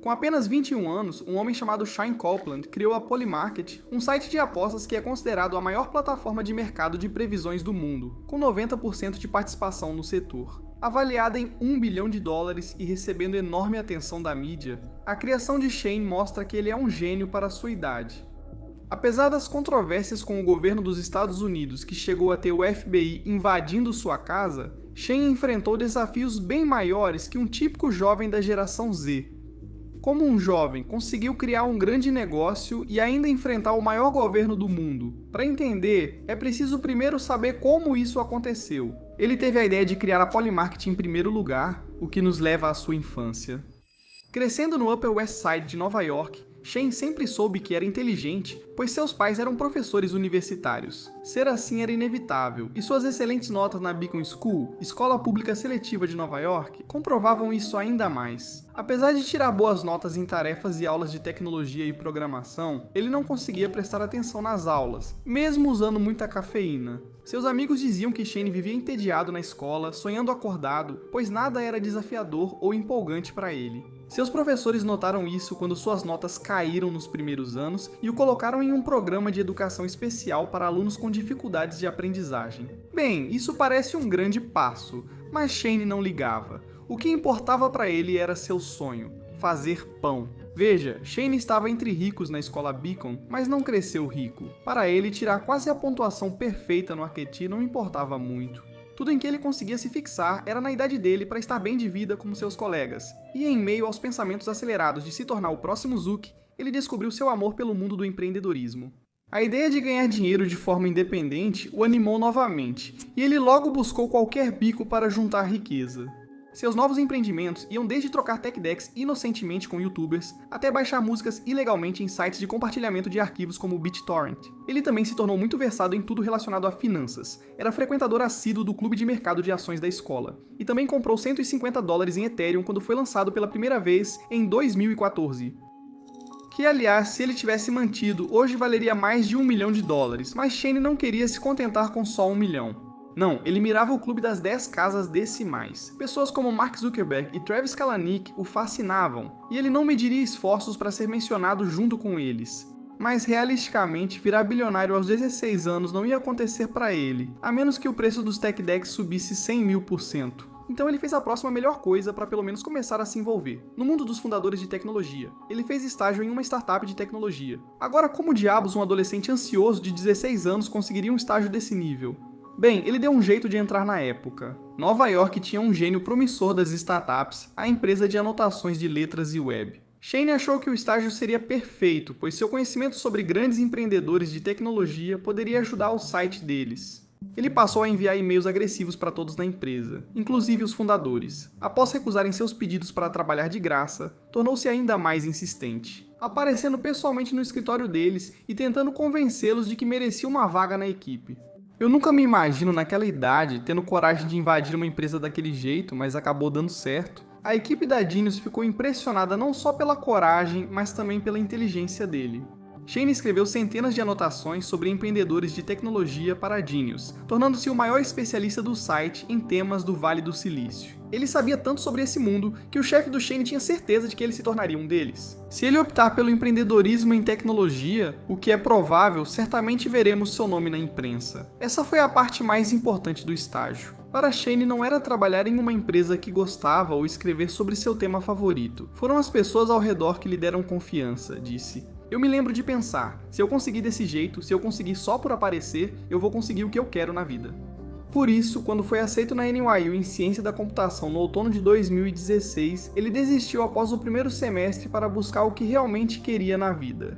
Com apenas 21 anos, um homem chamado Shane Copeland criou a Polymarket, um site de apostas que é considerado a maior plataforma de mercado de previsões do mundo, com 90% de participação no setor. Avaliada em $1 bilhão e recebendo enorme atenção da mídia, a criação de Shane mostra que ele é um gênio para sua idade. Apesar das controvérsias com o governo dos Estados Unidos, que chegou a ter o FBI invadindo sua casa, Shane enfrentou desafios bem maiores que um típico jovem da geração Z. Como um jovem, conseguiu criar um grande negócio e ainda enfrentar o maior governo do mundo. Para entender, é preciso primeiro saber como isso aconteceu. Ele teve a ideia de criar a Polymarket em primeiro lugar, o que nos leva à sua infância. Crescendo no Upper West Side de Nova York, Shane sempre soube que era inteligente, pois seus pais eram professores universitários. Ser assim era inevitável, e suas excelentes notas na Beacon School, escola pública seletiva de Nova York, comprovavam isso ainda mais. Apesar de tirar boas notas em tarefas e aulas de tecnologia e programação, ele não conseguia prestar atenção nas aulas, mesmo usando muita cafeína. Seus amigos diziam que Shane vivia entediado na escola, sonhando acordado, pois nada era desafiador ou empolgante para ele. Seus professores notaram isso quando suas notas caíram nos primeiros anos e o colocaram em um programa de educação especial para alunos com dificuldades de aprendizagem. Bem, isso parece um grande passo, mas Shane não ligava. O que importava para ele era seu sonho, fazer pão. Veja, Shane estava entre ricos na escola Beacon, mas não cresceu rico. Para ele, tirar quase a pontuação perfeita no ACT não importava muito. Tudo em que ele conseguia se fixar era na idade dele para estar bem de vida como seus colegas. E em meio aos pensamentos acelerados de se tornar o próximo Zuck, ele descobriu seu amor pelo mundo do empreendedorismo. A ideia de ganhar dinheiro de forma independente o animou novamente, e ele logo buscou qualquer bico para juntar riqueza. Seus novos empreendimentos iam desde trocar tech decks inocentemente com youtubers, até baixar músicas ilegalmente em sites de compartilhamento de arquivos como o BitTorrent. Ele também se tornou muito versado em tudo relacionado a finanças. Era frequentador assíduo do clube de mercado de ações da escola. E também comprou $150 em Ethereum quando foi lançado pela primeira vez em 2014. Que, aliás, se ele tivesse mantido, hoje valeria mais de $1 milhão, mas Shane não queria se contentar com só $1 milhão. Não, ele mirava o clube das 10 casas decimais. Pessoas como Mark Zuckerberg e Travis Kalanick o fascinavam, e ele não mediria esforços para ser mencionado junto com eles. Mas realisticamente, virar bilionário aos 16 anos não ia acontecer para ele, a menos que o preço dos tech decks subisse 100.000%. Então ele fez a próxima melhor coisa para pelo menos começar a se envolver, no mundo dos fundadores de tecnologia. Ele fez estágio em uma startup de tecnologia. Agora, como diabos um adolescente ansioso de 16 anos conseguiria um estágio desse nível? Bem, ele deu um jeito de entrar na época. Nova York tinha um gênio promissor das startups, a empresa de anotações de letras e web. Shane achou que o estágio seria perfeito, pois seu conhecimento sobre grandes empreendedores de tecnologia poderia ajudar o site deles. Ele passou a enviar e-mails agressivos para todos na empresa, inclusive os fundadores. Após recusarem seus pedidos para trabalhar de graça, tornou-se ainda mais insistente, aparecendo pessoalmente no escritório deles e tentando convencê-los de que merecia uma vaga na equipe. Eu nunca me imagino naquela idade tendo coragem de invadir uma empresa daquele jeito, mas acabou dando certo. A equipe da Genius ficou impressionada não só pela coragem, mas também pela inteligência dele. Shane escreveu centenas de anotações sobre empreendedores de tecnologia para a Genius, tornando-se o maior especialista do site em temas do Vale do Silício. Ele sabia tanto sobre esse mundo que o chefe do Shane tinha certeza de que ele se tornaria um deles. Se ele optar pelo empreendedorismo em tecnologia, o que é provável, certamente veremos seu nome na imprensa. Essa foi a parte mais importante do estágio. Para Shane não era trabalhar em uma empresa que gostava ou escrever sobre seu tema favorito. Foram as pessoas ao redor que lhe deram confiança, disse. Eu me lembro de pensar, se eu conseguir desse jeito, se eu conseguir só por aparecer, eu vou conseguir o que eu quero na vida. Por isso, quando foi aceito na NYU em Ciência da Computação no outono de 2016, ele desistiu após o primeiro semestre para buscar o que realmente queria na vida.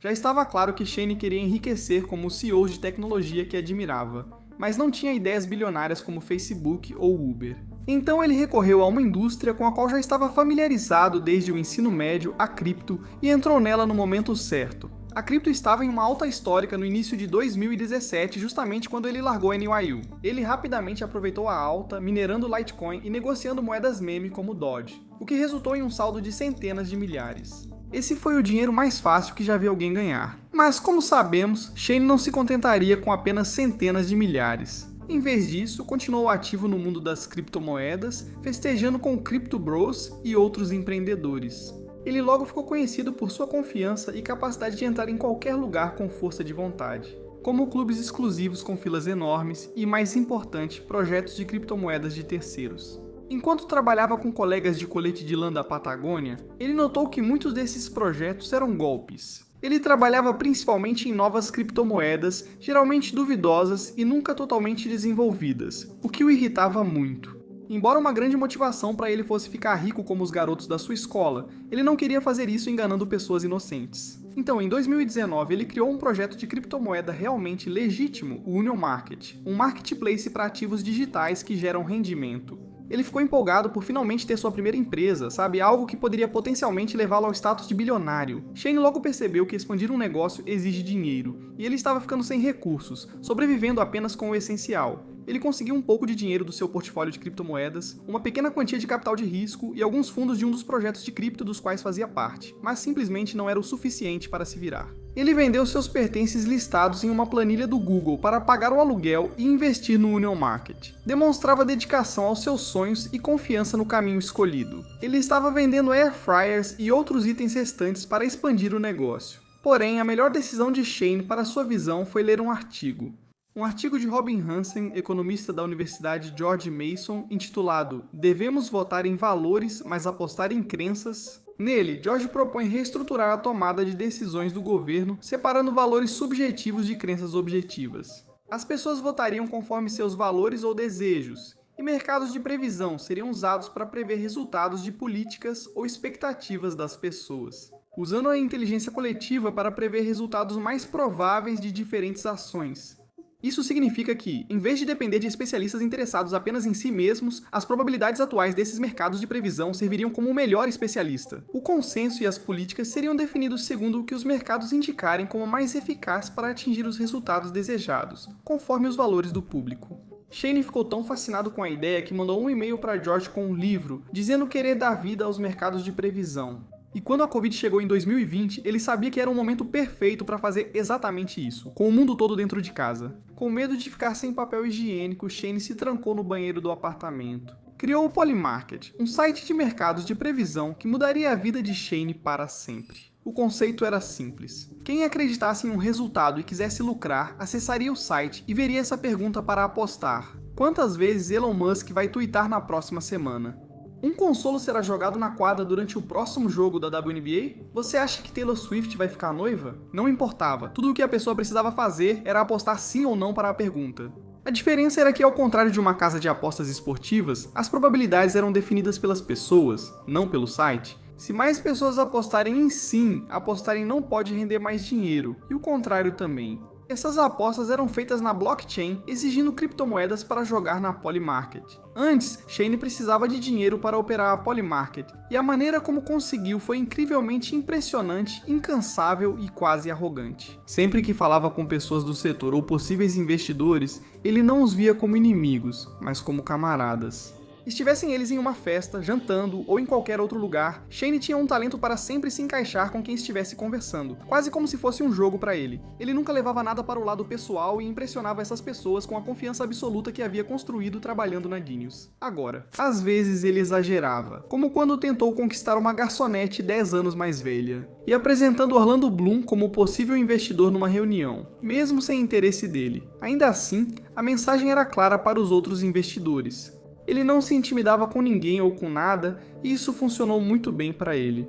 Já estava claro que Shane queria enriquecer como os CEOs de tecnologia que admirava, mas não tinha ideias bilionárias como Facebook ou Uber. Então ele recorreu a uma indústria com a qual já estava familiarizado desde o ensino médio, a cripto, e entrou nela no momento certo. A cripto estava em uma alta histórica no início de 2017, justamente quando ele largou a NYU. Ele rapidamente aproveitou a alta, minerando Litecoin e negociando moedas meme como Doge, o que resultou em um saldo de centenas de milhares. Esse foi o dinheiro mais fácil que já vi alguém ganhar. Mas, como sabemos, Shane não se contentaria com apenas centenas de milhares. Em vez disso, continuou ativo no mundo das criptomoedas, festejando com o Crypto Bros e outros empreendedores. Ele logo ficou conhecido por sua confiança e capacidade de entrar em qualquer lugar com força de vontade, como clubes exclusivos com filas enormes e, mais importante, projetos de criptomoedas de terceiros. Enquanto trabalhava com colegas de colete de lã da Patagônia, ele notou que muitos desses projetos eram golpes. Ele trabalhava principalmente em novas criptomoedas, geralmente duvidosas e nunca totalmente desenvolvidas, o que o irritava muito. Embora uma grande motivação para ele fosse ficar rico como os garotos da sua escola, ele não queria fazer isso enganando pessoas inocentes. Então, em 2019, ele criou um projeto de criptomoeda realmente legítimo, o Union Market, um marketplace para ativos digitais que geram rendimento. Ele ficou empolgado por finalmente ter sua primeira empresa, sabe? Algo que poderia potencialmente levá-lo ao status de bilionário. Shane logo percebeu que expandir um negócio exige dinheiro, e ele estava ficando sem recursos, sobrevivendo apenas com o essencial. Ele conseguiu um pouco de dinheiro do seu portfólio de criptomoedas, uma pequena quantia de capital de risco e alguns fundos de um dos projetos de cripto dos quais fazia parte, mas simplesmente não era o suficiente para se virar. Ele vendeu seus pertences listados em uma planilha do Google para pagar o aluguel e investir no Union Market. Demonstrava dedicação aos seus sonhos e confiança no caminho escolhido. Ele estava vendendo air fryers e outros itens restantes para expandir o negócio. Porém, a melhor decisão de Shane para sua visão foi ler um artigo. Um artigo de Robin Hansen, economista da Universidade George Mason, intitulado "Devemos votar em valores, mas apostar em crenças". Nele, George propõe reestruturar a tomada de decisões do governo, separando valores subjetivos de crenças objetivas. As pessoas votariam conforme seus valores ou desejos, e mercados de previsão seriam usados para prever resultados de políticas ou expectativas das pessoas, usando a inteligência coletiva para prever resultados mais prováveis de diferentes ações. Isso significa que, em vez de depender de especialistas interessados apenas em si mesmos, as probabilidades atuais desses mercados de previsão serviriam como o melhor especialista. O consenso e as políticas seriam definidos segundo o que os mercados indicarem como mais eficaz para atingir os resultados desejados, conforme os valores do público. Shane ficou tão fascinado com a ideia que mandou um e-mail para George com um livro, dizendo querer dar vida aos mercados de previsão. E quando a Covid chegou em 2020, ele sabia que era um momento perfeito para fazer exatamente isso, com o mundo todo dentro de casa. Com medo de ficar sem papel higiênico, Shane se trancou no banheiro do apartamento. Criou o Polymarket, um site de mercados de previsão que mudaria a vida de Shane para sempre. O conceito era simples. Quem acreditasse em um resultado e quisesse lucrar, acessaria o site e veria essa pergunta para apostar: quantas vezes Elon Musk vai tuitar na próxima semana? Um consolo será jogado na quadra durante o próximo jogo da WNBA? Você acha que Taylor Swift vai ficar noiva? Não importava, tudo o que a pessoa precisava fazer era apostar sim ou não para a pergunta. A diferença era que, ao contrário de uma casa de apostas esportivas, as probabilidades eram definidas pelas pessoas, não pelo site. Se mais pessoas apostarem em sim, apostar em não pode render mais dinheiro, e o contrário também. Essas apostas eram feitas na blockchain, exigindo criptomoedas para jogar na Polymarket. Antes, Shane precisava de dinheiro para operar a Polymarket, e a maneira como conseguiu foi incrivelmente impressionante, incansável e quase arrogante. Sempre que falava com pessoas do setor ou possíveis investidores, ele não os via como inimigos, mas como camaradas. Estivessem eles em uma festa, jantando ou em qualquer outro lugar, Shane tinha um talento para sempre se encaixar com quem estivesse conversando, quase como se fosse um jogo para ele. Ele nunca levava nada para o lado pessoal e impressionava essas pessoas com a confiança absoluta que havia construído trabalhando na Genius. Agora, às vezes ele exagerava, como quando tentou conquistar uma garçonete 10 anos mais velha, e apresentando Orlando Bloom como possível investidor numa reunião, mesmo sem interesse dele. Ainda assim, a mensagem era clara para os outros investidores. Ele não se intimidava com ninguém ou com nada, e isso funcionou muito bem para ele.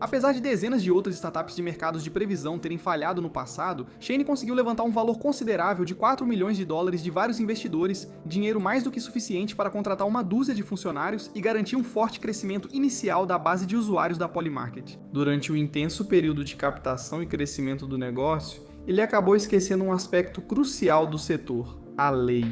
Apesar de dezenas de outras startups de mercados de previsão terem falhado no passado, Shane conseguiu levantar um valor considerável de 4 milhões de dólares de vários investidores, dinheiro mais do que suficiente para contratar uma dúzia de funcionários e garantir um forte crescimento inicial da base de usuários da Polymarket. Durante o intenso período de captação e crescimento do negócio, ele acabou esquecendo um aspecto crucial do setor: a lei.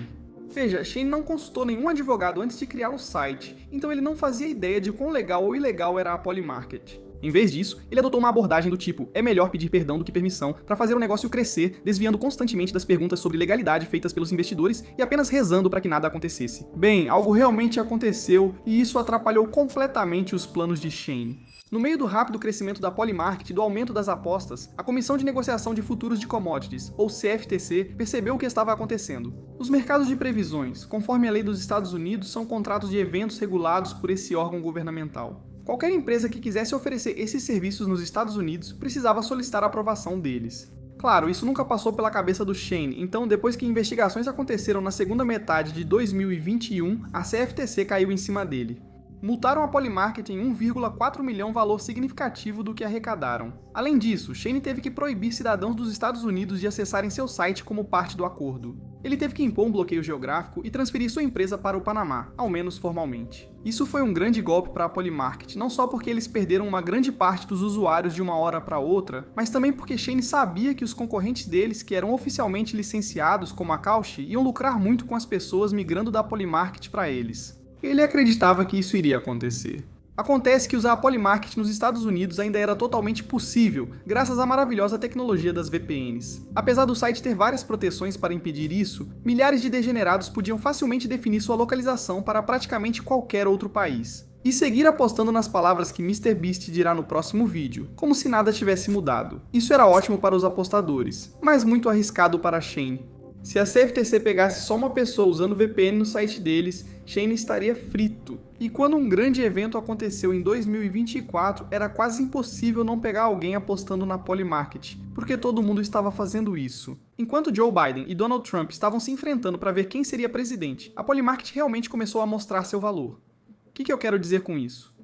Veja, Shane não consultou nenhum advogado antes de criar o site, então ele não fazia ideia de quão legal ou ilegal era a Polymarket. Em vez disso, ele adotou uma abordagem do tipo: é melhor pedir perdão do que permissão, para fazer o negócio crescer, desviando constantemente das perguntas sobre legalidade feitas pelos investidores e apenas rezando para que nada acontecesse. Bem, algo realmente aconteceu e isso atrapalhou completamente os planos de Shane. No meio do rápido crescimento da Polymarket e do aumento das apostas, a Comissão de Negociação de Futuros de Commodities, ou CFTC, percebeu o que estava acontecendo. Os mercados de previsões, conforme a lei dos Estados Unidos, são contratos de eventos regulados por esse órgão governamental. Qualquer empresa que quisesse oferecer esses serviços nos Estados Unidos precisava solicitar a aprovação deles. Claro, isso nunca passou pela cabeça do Shane, então depois que investigações aconteceram na segunda metade de 2021, a CFTC caiu em cima dele. Multaram a Polymarket em 1,4 milhão, valor significativo do que arrecadaram. Além disso, Shane teve que proibir cidadãos dos Estados Unidos de acessarem seu site como parte do acordo. Ele teve que impor um bloqueio geográfico e transferir sua empresa para o Panamá, ao menos formalmente. Isso foi um grande golpe para a Polymarket, não só porque eles perderam uma grande parte dos usuários de uma hora para outra, mas também porque Shane sabia que os concorrentes deles, que eram oficialmente licenciados como a Cauchy, iam lucrar muito com as pessoas migrando da Polymarket para eles. Ele acreditava que isso iria acontecer. Acontece que usar a Polymarket nos Estados Unidos ainda era totalmente possível, graças à maravilhosa tecnologia das VPNs. Apesar do site ter várias proteções para impedir isso, milhares de degenerados podiam facilmente definir sua localização para praticamente qualquer outro país. E seguir apostando nas palavras que MrBeast dirá no próximo vídeo, como se nada tivesse mudado. Isso era ótimo para os apostadores, mas muito arriscado para Shane. Se a CFTC pegasse só uma pessoa usando VPN no site deles, Shane estaria frito. E quando um grande evento aconteceu em 2024, era quase impossível não pegar alguém apostando na Polymarket, porque todo mundo estava fazendo isso. Enquanto Joe Biden e Donald Trump estavam se enfrentando para ver quem seria presidente, a Polymarket realmente começou a mostrar seu valor. O que eu quero dizer com isso?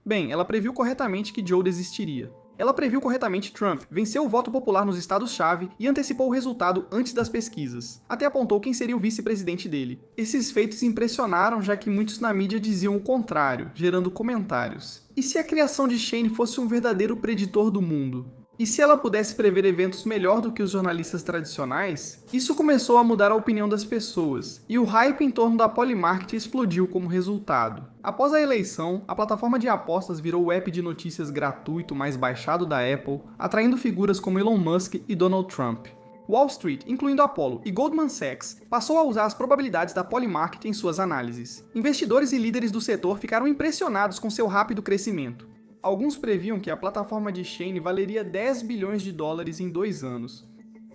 Bem, ela previu corretamente que Joe desistiria. Ela previu corretamente Trump, venceu o voto popular nos estados-chave e antecipou o resultado antes das pesquisas. Até apontou quem seria o vice-presidente dele. Esses feitos impressionaram, já que muitos na mídia diziam o contrário, gerando comentários. E se a criação de Shane fosse um verdadeiro preditor do mundo? E se ela pudesse prever eventos melhor do que os jornalistas tradicionais? Isso começou a mudar a opinião das pessoas, e o hype em torno da Polymarket explodiu como resultado. Após a eleição, a plataforma de apostas virou o app de notícias gratuito mais baixado da Apple, atraindo figuras como Elon Musk e Donald Trump. Wall Street, incluindo Apollo e Goldman Sachs, passou a usar as probabilidades da Polymarket em suas análises. Investidores e líderes do setor ficaram impressionados com seu rápido crescimento. Alguns previam que a plataforma de Shane valeria 10 bilhões de dólares em 2 anos.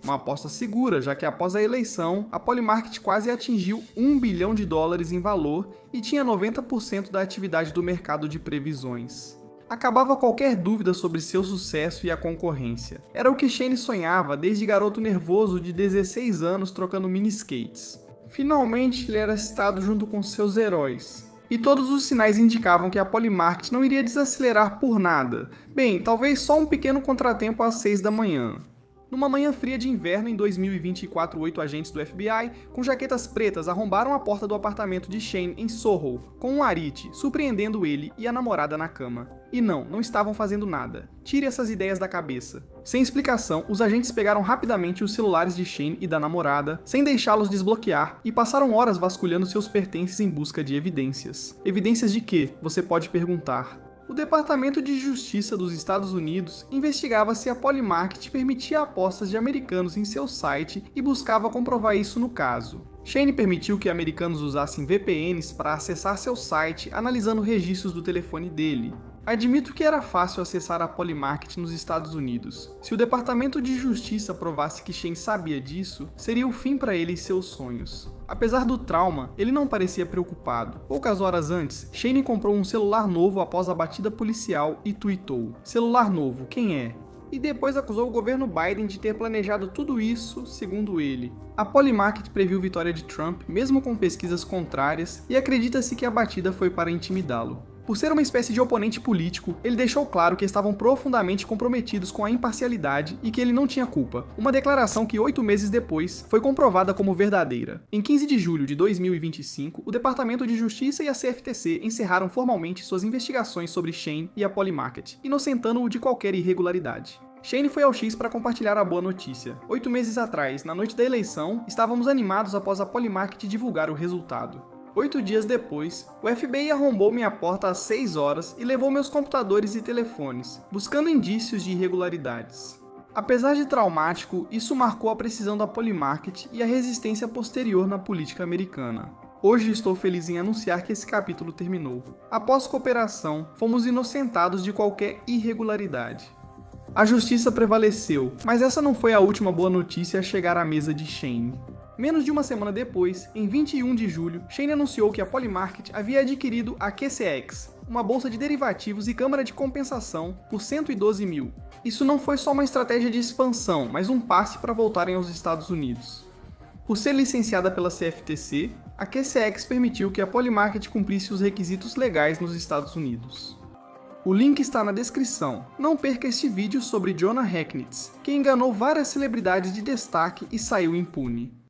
Uma aposta segura, já que após a eleição, a Polymarket quase atingiu 1 bilhão de dólares em valor e tinha 90% da atividade do mercado de previsões. Acabava qualquer dúvida sobre seu sucesso e a concorrência. Era o que Shane sonhava desde garoto nervoso de 16 anos trocando mini-skates. Finalmente ele era citado junto com seus heróis. E todos os sinais indicavam que a Polymarket não iria desacelerar por nada. Bem, talvez só um pequeno contratempo às 6 da manhã. Numa manhã fria de inverno em 2024, 8 agentes do FBI, com jaquetas pretas, arrombaram a porta do apartamento de Shane em Soho, com um arite, surpreendendo ele e a namorada na cama. E não estavam fazendo nada. Tire essas ideias da cabeça. Sem explicação, os agentes pegaram rapidamente os celulares de Shane e da namorada, sem deixá-los desbloquear, e passaram horas vasculhando seus pertences em busca de evidências. Evidências de quê? Você pode perguntar. O Departamento de Justiça dos Estados Unidos investigava se a Polymarket permitia apostas de americanos em seu site e buscava comprovar isso no caso. Shane permitiu que americanos usassem VPNs para acessar seu site, analisando registros do telefone dele. Admito que era fácil acessar a Polymarket nos Estados Unidos. Se o Departamento de Justiça provasse que Shane sabia disso, seria o fim para ele e seus sonhos. Apesar do trauma, ele não parecia preocupado. Poucas horas antes, Shane comprou um celular novo após a batida policial e tweetou: "Celular novo, quem é?" E depois acusou o governo Biden de ter planejado tudo isso, segundo ele. A Polymarket previu vitória de Trump, mesmo com pesquisas contrárias, e acredita-se que a batida foi para intimidá-lo. Por ser uma espécie de oponente político, ele deixou claro que estavam profundamente comprometidos com a imparcialidade e que ele não tinha culpa, uma declaração que 8 meses depois foi comprovada como verdadeira. Em 15 de julho de 2025, o Departamento de Justiça e a CFTC encerraram formalmente suas investigações sobre Shane e a Polymarket, inocentando-o de qualquer irregularidade. Shane foi ao X para compartilhar a boa notícia. 8 meses atrás, na noite da eleição, estávamos animados após a Polymarket divulgar o resultado. 8 dias depois, o FBI arrombou minha porta às 6 horas e levou meus computadores e telefones, buscando indícios de irregularidades. Apesar de traumático, isso marcou a precisão da Polymarket e a resistência posterior na política americana. Hoje estou feliz em anunciar que esse capítulo terminou. Após cooperação, fomos inocentados de qualquer irregularidade. A justiça prevaleceu, mas essa não foi a última boa notícia a chegar à mesa de Shane. Menos de uma semana depois, em 21 de julho, Shane anunciou que a Polymarket havia adquirido a QCX, uma bolsa de derivativos e câmara de compensação por 112 mil. Isso não foi só uma estratégia de expansão, mas um passe para voltarem aos Estados Unidos. Por ser licenciada pela CFTC, a QCX permitiu que a Polymarket cumprisse os requisitos legais nos Estados Unidos. O link está na descrição. Não perca este vídeo sobre Jonah Hecknitz, que enganou várias celebridades de destaque e saiu impune.